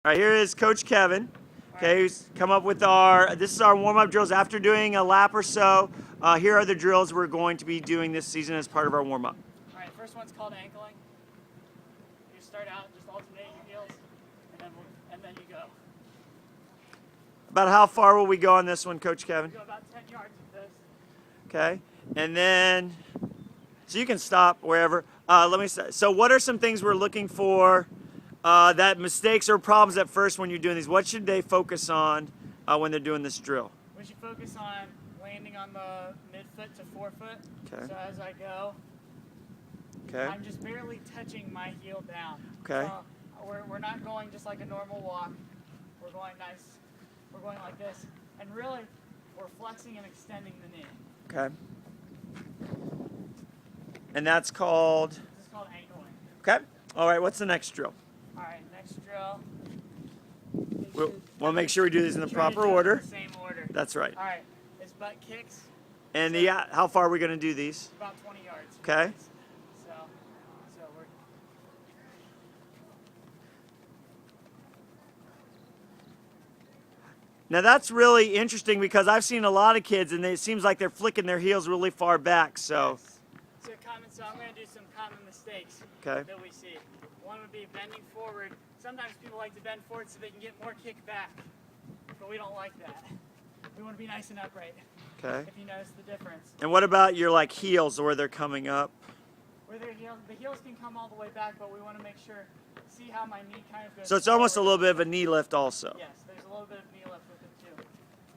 All right, here is Coach Kevin. Okay, who's come up with this is our warm-up drills after doing a lap or so. Here are the drills we're going to be doing this season as part of our warm-up. All right, first one's called ankling. You start out, just alternate your heels, and then you go. About how far will we go on this one, Coach Kevin? You go about 10 yards with this. Okay, and then, so you can stop wherever. Let me say, so what are some things we're looking for that mistakes or problems at first when you're doing these? What should they focus on when they're doing this drill? We should focus on landing on the mid-foot to forefoot. Okay. So as I go, Okay. I'm just barely touching my heel down. Okay. So we're not going just like a normal walk. We're going nice. We're going like this. And really, we're flexing and extending the knee. Okay. And that's called? This is called ankling. Okay. All right, what's the next drill? All right, next drill. We'll make sure we do these in the Try to proper do it in order. the same order. That's right. All right, it's butt kicks. And how far are we going to do these? About 20 yards. Okay. So we're. Now that's really interesting because I've seen a lot of kids and it seems like they're flicking their heels really far back. So. So I'm going to do some common mistakes Okay. that we see. One would be bending forward. Sometimes people like to bend forward so they can get more kick back, but we don't like that. We want to be nice and upright. Okay. If you notice the difference. And what about your heels where they're coming up? Where the heels can come all the way back, but we want to make sure, see how my knee kind of goes So it's almost a forward. little bit of a knee lift also. Yes, there's a little bit of knee lift with it too.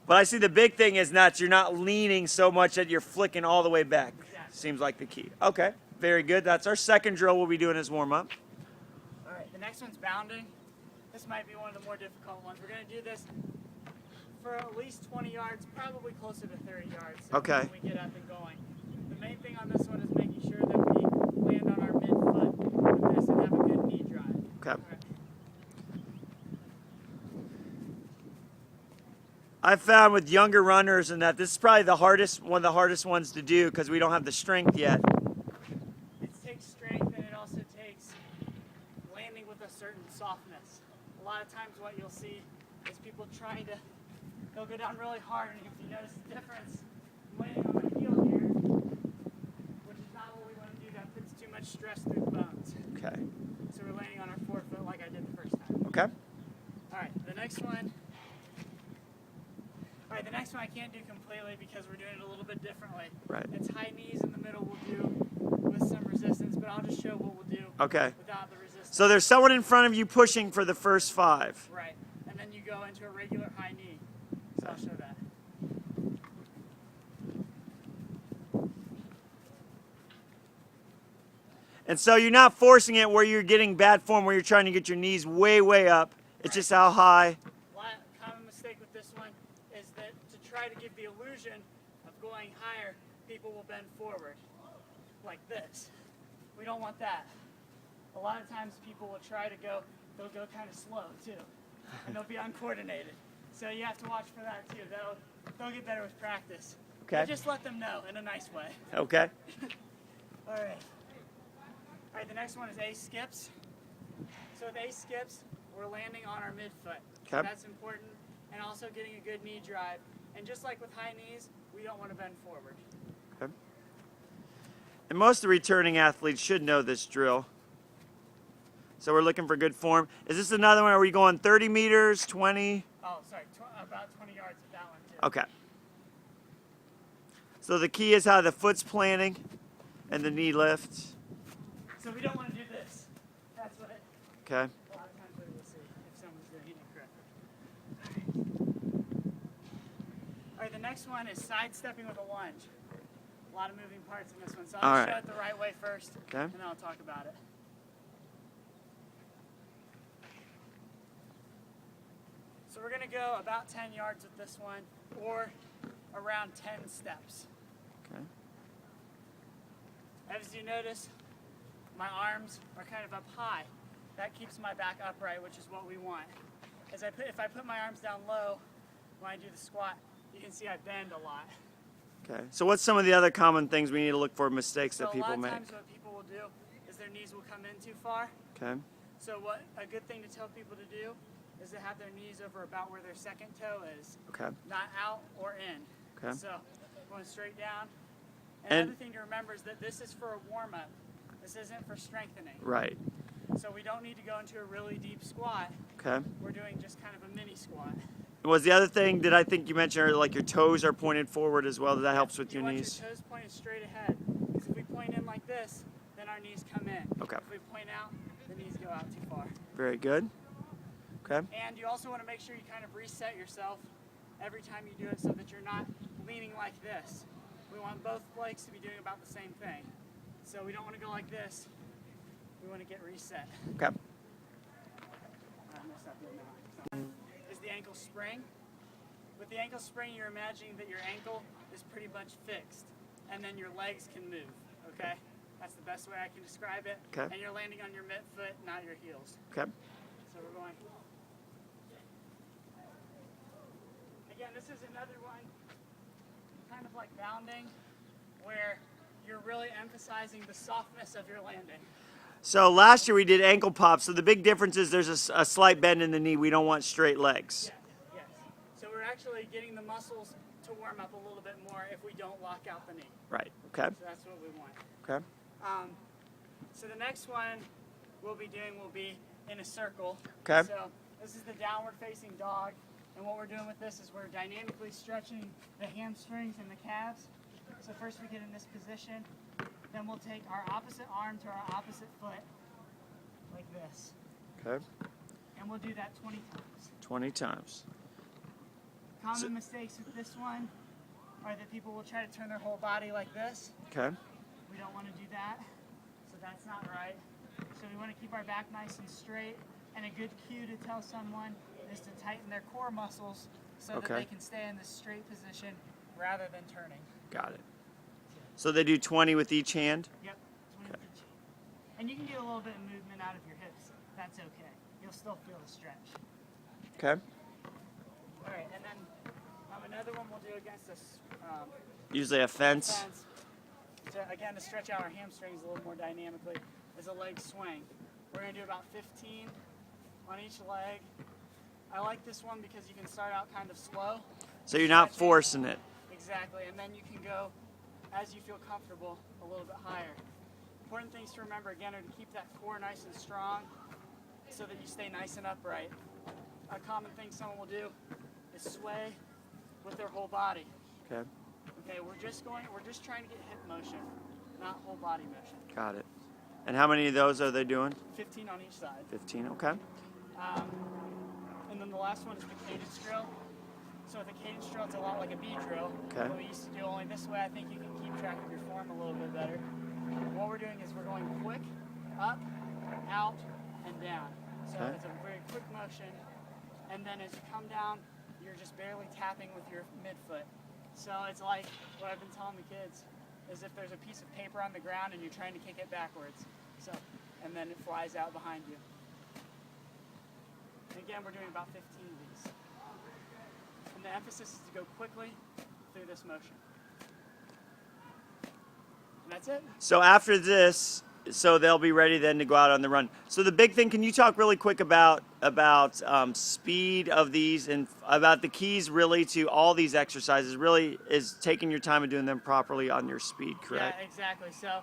But I see the big thing is that you're not leaning so much that you're flicking all the way back. Exactly. Seems like the key. Okay, very good. That's our second drill we'll be doing as warm-up. All right, the next one's bounding. This might be one of the more difficult ones. We're going to do this for at least 20 yards, probably closer to 30 yards. Okay. When we get up and going. The main thing on this one is making sure that we land on our mid-foot with this and have a good knee drive. Okay. All right. I've found with younger runners and that this is probably one of the hardest ones to do because we don't have the strength yet. It takes strength and it also takes landing with a certain softness. A lot of times what you'll see is people they'll go down really hard, and if you notice the difference, I'm landing on my heel here, which is not what we want to do. That puts too much stress through the bones. Okay. So we're landing on our forefoot like I did the first time. Okay. All right, the next one. All right, the next one I can't do completely because we're doing it a little bit differently. Right. It's high knees in the middle we'll do with some resistance, but I'll just show what we'll do Okay. without the resistance. So there's someone in front of you pushing for the first 5. Right, and then you go into a regular high knee. So I'll show that. And so you're not forcing it where you're getting bad form, where you're trying to get your knees way, way up. It's just how high. Common mistake with this one is that to try to give the illusion of going higher, people will bend forward like this. We don't want that. A lot of times people will try to they'll go kind of slow too, and they'll be uncoordinated. So you have to watch for that too. They'll get better with practice. Okay. But just let them know in a nice way. Okay. All right. All right, the next one is ace skips. So with ace skips, we're landing on our midfoot. So Okay. that's important. And also getting a good knee drive. And just like with high knees, we don't want to bend forward. Okay. And most of the returning athletes should know this drill. So we're looking for good form. Is this another one? Are we going 30 meters, 20? Oh, sorry, about 20 yards with that one too. Okay. So the key is how the foot's planting and the knee lifts. So we don't want to do this. That's what Okay. a lot of times what we'll see if someone's doing it correctly. All right, the next one is sidestepping with a lunge. A lot of moving parts in this one, so All I'll right. show it the right way first, Okay. and then I'll talk about it. So we're going to go about 10 yards with this one, or around 10 steps. Okay. As you notice, my arms are kind of up high. That keeps my back upright, which is what we want. If I put my arms down low when I do the squat, you can see I bend a lot. Okay. So what's some of the other common things we need to look for, mistakes that people So a lot make? of times what people will do is their knees will come in too far. Okay. So what a good thing to tell people to do is to have their knees over about where their second toe is, Okay. not out or in. Okay. So going straight down. And- Another thing to remember is that this is for a warm-up. This isn't for strengthening. Right. So we don't need to go into a really deep squat. Okay. We're doing just kind of a mini squat. Was the other thing that I think you mentioned earlier, like your toes are pointed forward as well? That helps with You your want knees? your toes pointed straight ahead. Because if we point in like this, then our knees come in. Okay. If we point out, the knees go out too far. Very good. Okay. And you also want to make sure you kind of reset yourself every time you do it so that you're not leaning like this. We want both legs to be doing about the same thing. So we don't want to go like this. We want to get reset. Okay. I'm gonna stop doing that. So, is the ankle spring. With the ankle spring, you're imagining that your ankle is pretty much fixed, and then your legs can move, okay? That's the best way I can describe it. Okay. And you're landing on your midfoot, not your heels. Okay. So we're going. Again, this is another one, kind of like bounding, where you're really emphasizing the softness of your landing. So last year we did ankle pops. So the big difference is there's a slight bend in the knee. We don't want straight legs. Yes, yes. So we're actually getting the muscles to warm up a little bit more if we don't lock out the knee. Right. Okay. So that's what we want. Okay. So the next one we'll be doing will be in a circle. Okay. So this is the downward facing dog. And what we're doing with this is we're dynamically stretching the hamstrings and the calves. So first we get in this position. Then we'll take our opposite arm to our opposite foot, like this. Okay. And we'll do that 20 times. 20 times. Common mistakes with this one are that people will try to turn their whole body like this. Okay. We don't want to do that, so that's not right. So we want to keep our back nice and straight, and a good cue to tell someone is to tighten their core muscles so that Okay. they can stay in this straight position rather than turning. Got it. So they do 20 with each hand? Yep. 20 with each. And you can get a little bit of movement out of your hips. That's okay. You'll still feel the stretch. Okay. All right, and then another one we'll do against this Usually a fence. fence. So again, to stretch out our hamstrings a little more dynamically, is a leg swing. We're going to do about 15 on each leg. I like this one because you can start out kind of slow. So you're not Stretching. forcing it. Exactly, and then you can go, as you feel comfortable, a little bit higher. Important things to remember, again, are to keep that core nice and strong so that you stay nice and upright. A common thing someone will do is sway with their whole body. Okay. Okay, we're just trying to get hip motion, not whole body motion. Got it. And how many of those are they doing? 15 on each side. 15. Okay. And then the last one is the cadence drill. So with a cadence drill, it's a lot like a bead drill. Okay. What we used to do only this way, I think you can keep track of your form a little bit better. What we're doing is we're going quick, up, out, and down. So Okay. it's a very quick motion. And then as you come down, you're just barely tapping with your midfoot. So it's like what I've been telling the kids is if there's a piece of paper on the ground and you're trying to kick it backwards. So, and then it flies out behind you. And again, we're doing about 15 of these. And the emphasis is to go quickly through this motion. And that's it. So after this, so they'll be ready then to go out on the run. So the big thing, can you talk really quick about speed of these and about the keys really to all these exercises really is taking your time and doing them properly on your speed, correct? Yeah, exactly. So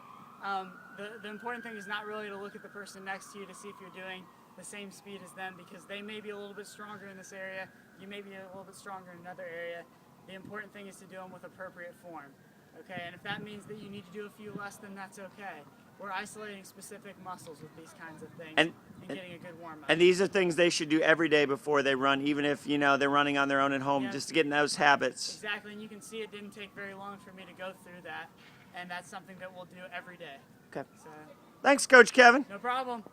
the important thing is not really to look at the person next to you to see if you're doing the same speed as them because they may be a little bit stronger in this area. You may be a little bit stronger in another area. The important thing is to do them with appropriate form. Okay, and if that means that you need to do a few less, then that's okay. We're isolating specific muscles with these kinds of things and getting a good warm-up. And these are things they should do every day before they run, even if, you know, they're running on their own at home, Yeah. just getting those habits. Exactly, and you can see it didn't take very long for me to go through that, and that's something that we'll do every day. Okay. So, Thanks, Coach Kevin. no problem.